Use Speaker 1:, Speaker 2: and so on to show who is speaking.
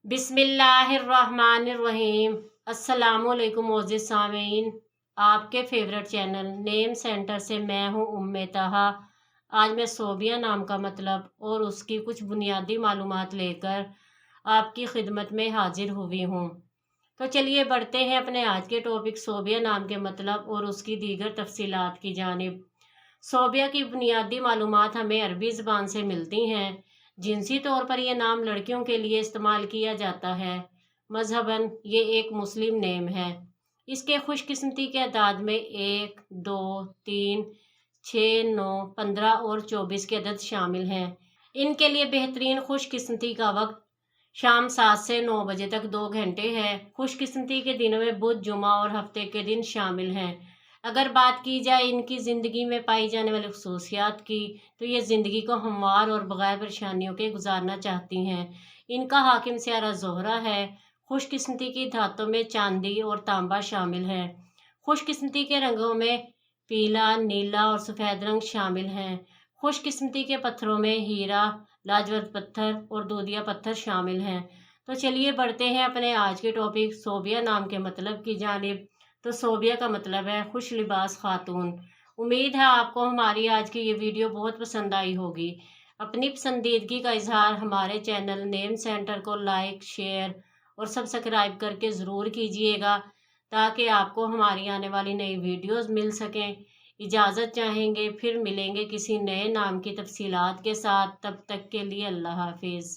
Speaker 1: बिस्मिल्लाहिर्रहमानिर्रहीम। अस्सलामु अलैकुम मोअज़्ज़िज़ सामीन, आपके फेवरेट चैनल नेम सेंटर से मैं हूँ उम्मे तहा। आज मैं सोबिया नाम का मतलब और उसकी कुछ बुनियादी मालूमात लेकर आपकी खिदमत में हाजिर हुई हूँ। तो चलिए बढ़ते हैं अपने आज के टॉपिक सोबिया नाम के मतलब और उसकी दीगर तफसीलात की जानिब। सोबिया की बुनियादी मालूमात हमें अरबी ज़बान से मिलती हैं। जिनसी तौर पर यह नाम लड़कियों के लिए इस्तेमाल किया जाता है। मजहबन ये एक मुस्लिम नेम है। इसके खुशकिस्मती के अदाद में 1, 2, 3, 6, 9, 15 और 24 के अदद शामिल हैं। इनके लिए बेहतरीन खुशकिस्मती का वक्त शाम 7 से 9 बजे तक 2 घंटे है। खुशकिस्मती के दिनों में बुध, जुमा और हफ्ते के दिन शामिल हैं। अगर बात की जाए इनकी ज़िंदगी में पाई जाने वाली खसूसियात की, तो ये ज़िंदगी को हमवार और बगैर परेशानियों के गुजारना चाहती हैं। इनका हाकिम सियारा ज़ोहरा है। खुशकिस्मती की धातों में चांदी और तांबा शामिल है। खुशकिस्मती के रंगों में पीला, नीला और सफ़ेद रंग शामिल हैं। खुशकिस्मती के पत्थरों में हीरा, लाजवंत पत्थर और दूधिया पत्थर शामिल हैं। तो चलिए बढ़ते हैं अपने आज के टॉपिक सोबिया नाम के मतलब की जानिब। तो सोबिया का मतलब है खुश लिबास खातून। उम्मीद है आपको हमारी आज की ये वीडियो बहुत पसंद आई होगी। अपनी पसंदीदगी का इजहार हमारे चैनल नेम सेंटर को लाइक, शेयर और सब्सक्राइब करके ज़रूर कीजिएगा, ताकि आपको हमारी आने वाली नई वीडियोस मिल सकें। इजाज़त चाहेंगे, फिर मिलेंगे किसी नए नाम की तफसीलात के साथ। तब तक के लिए अल्लाह हाफिज़।